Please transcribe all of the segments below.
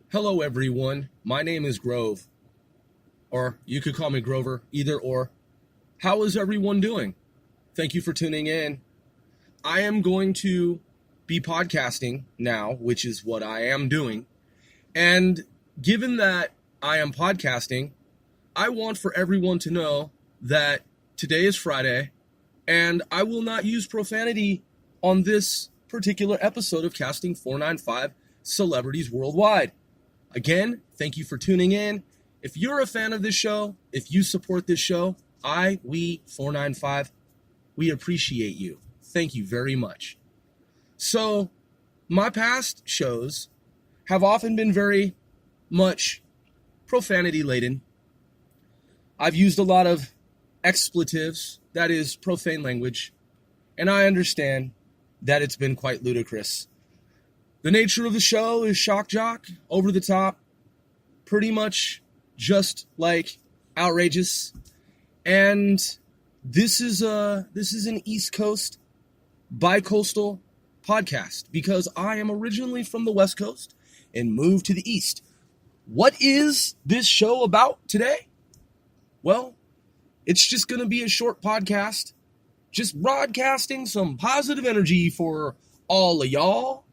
Hello, everyone. My name is Grove, or you could call me Grover, either or. How is everyone doing? Thank you for tuning in. I am going to be podcasting now, which is what I am doing. And given that I am podcasting, I want for everyone to know that today is Friday, and I will not use profanity on this particular episode of Casting 495 Celebrities Worldwide. Again, thank you for tuning in. If you're a fan of this show, if you support this show, we 495, we appreciate you. Thank you very much. So, my past shows have often been very much profanity laden. I've used a lot of expletives, that is profane language, and I understand that it's been quite ludicrous. The nature of the show is shock jock, over the top, pretty much just like outrageous. And this is an East Coast bi-coastal podcast because I am originally from the West Coast and moved to the East. What is this show about today? Well, it's just going to be a short podcast, just broadcasting some positive energy for all of y'all.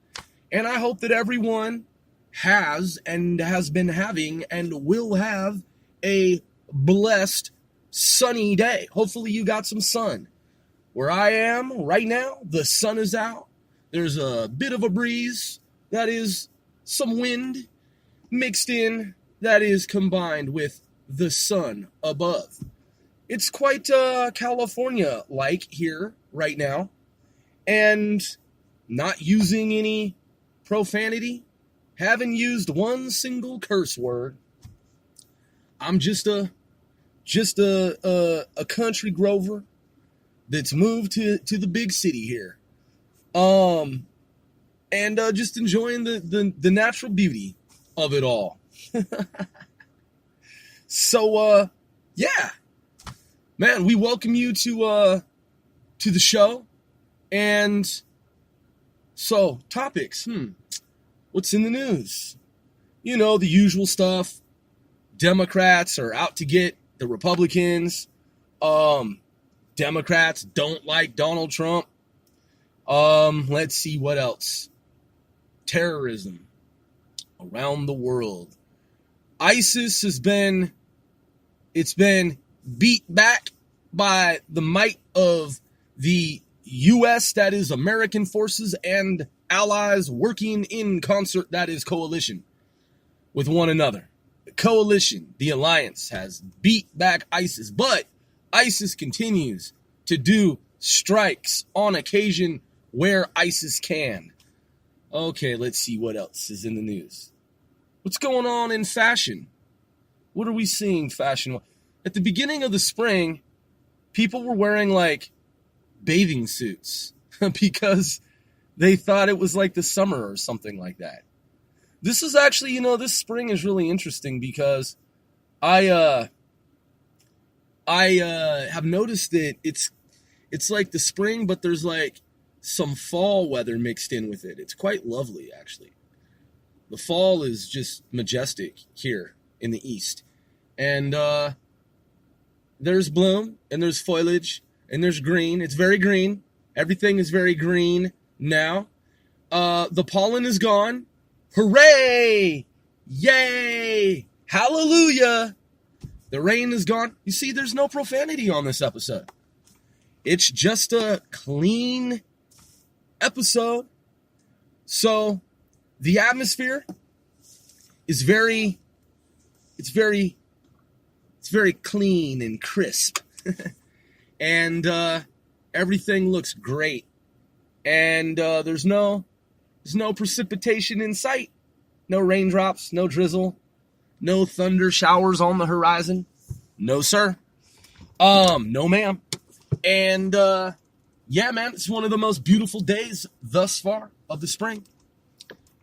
And I hope that everyone has and has been having and will have a blessed sunny day. Hopefully you got some sun. Where I am right now, the sun is out. There's a bit of a breeze. That is some wind mixed in. That is combined with the sun above. It's quite California-like here right now. And not using any profanity, haven't used one single curse word. I'm just a country Grover that's moved to the big city here, and just enjoying the natural beauty of it all. So yeah, man, we welcome you to the show. And so, topics. What's in the news? You know, the usual stuff. Democrats are out to get the Republicans. Democrats don't like Donald Trump. Let's see what else. Terrorism around the world. ISIS has been beat back by the might of the U.S., that is American forces, and allies working in concert, that is coalition, with one another. The coalition, the alliance, has beat back ISIS, but ISIS continues to do strikes on occasion where ISIS can. Okay, let's see what else is in the news. What's going on in fashion? What are we seeing fashion? At the beginning of the spring, people were wearing like bathing suits because they thought it was like the summer or something like that. This is actually, this spring is really interesting because I have noticed that it's like the spring, but there's like some fall weather mixed in with it. It's quite lovely, actually. The fall is just majestic here in the East. And there's bloom and there's foliage. And there's green. It's very green. Everything is very green now. The pollen is gone. Hooray! Yay! Hallelujah! The rain is gone. You see, there's no profanity on this episode. It's just a clean episode. So, the atmosphere is very clean and crisp. And everything looks great. And there's no precipitation in sight. No raindrops, no drizzle, no thunder showers on the horizon. No, sir. No, ma'am. And yeah, man, it's one of the most beautiful days thus far of the spring.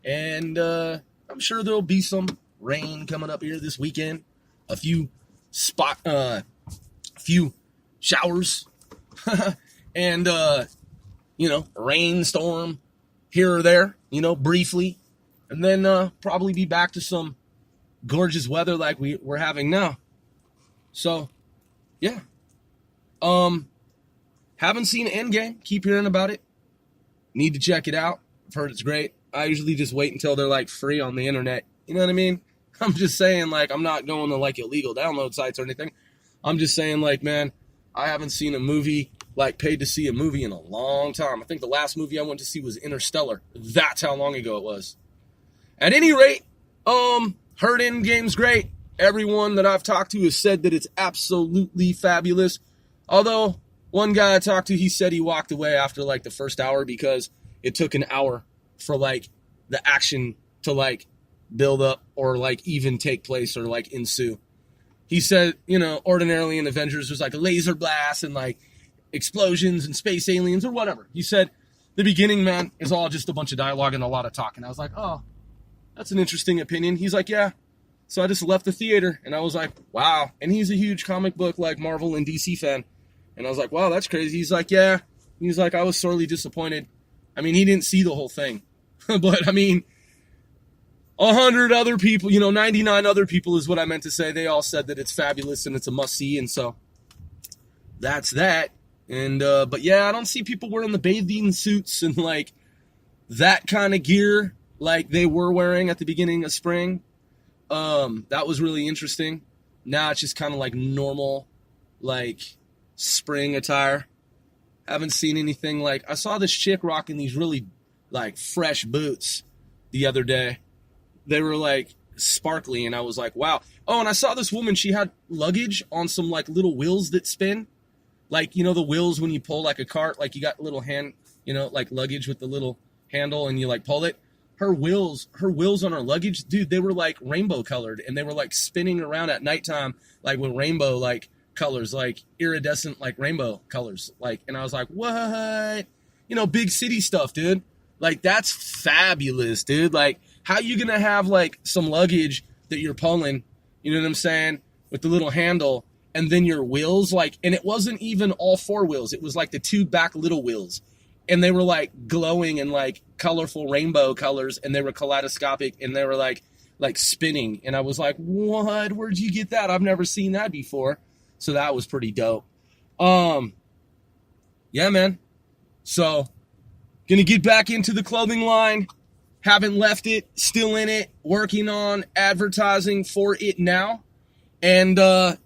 And I'm sure there'll be some rain coming up here this weekend. A few showers and a rainstorm here or there, briefly. and then probably be back to some gorgeous weather like we're having now. So, yeah. Haven't seen Endgame. Keep hearing about it. Need to check it out. I've heard it's great. I usually just wait until they're like free on the internet. You know what I mean? I'm just saying, like, I'm not going to like illegal download sites or anything. I'm just saying, like, man, I haven't seen a movie, like, paid to see a movie in a long time. I think the last movie I went to see was Interstellar. That's how long ago it was. At any rate, heard Endgame's great. Everyone that I've talked to has said that it's absolutely fabulous. Although, one guy I talked to, he said he walked away after, like, the first hour because it took an hour for, like, the action to, like, build up or, like, even take place or, like, ensue. He said, you know, ordinarily in Avengers there's, like, a laser blast and, like, explosions and space aliens or whatever. He said the beginning, man, is all just a bunch of dialogue and a lot of talk. And I was like, oh, that's an interesting opinion. He's like, yeah. So I just left the theater, and I was like, wow. And he's a huge comic book, like, Marvel and DC fan. And I was like, wow, that's crazy. He's like, yeah. He's like, I was sorely disappointed. I mean, he didn't see the whole thing. But, I mean, 100 other people, 99 other people is what I meant to say. They all said that it's fabulous and it's a must-see. And so that's that. And, but, yeah, I don't see people wearing the bathing suits and, like, that kind of gear like they were wearing at the beginning of spring. That was really interesting. Now it's just kind of like normal, like, spring attire. Haven't seen anything like, I saw this chick rocking these really, like, fresh boots the other day. They were, like, sparkly, and I was like, wow. Oh, and I saw this woman, she had luggage on some, like, little wheels that spin. Like, the wheels when you pull, like, a cart, like, you got little hand, like, luggage with the little handle, and you, like, pull it. Her wheels on her luggage, dude, they were, like, rainbow colored, and they were, like, spinning around at nighttime, like, with rainbow, like, colors, like, iridescent, like, rainbow colors. Like, and I was like, what? Big city stuff, dude. Like, that's fabulous, dude. Like, how you gonna have, like, some luggage that you're pulling, you know what I'm saying, with the little handle, and then your wheels, like, and it wasn't even all four wheels. It was, like, the two back little wheels. And they were, like, glowing in, like, colorful rainbow colors, and they were kaleidoscopic, and they were, like spinning. And I was like, what? Where'd you get that? I've never seen that before. So that was pretty dope. Yeah, man. So, gonna get back into the clothing line. Haven't left it. Still in it. Working on advertising for it now. And,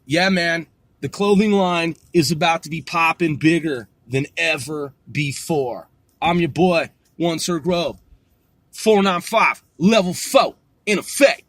yeah, man. The clothing line is about to be popping bigger than ever before. I'm your boy, One Sir Grove. 495, level 4, in effect.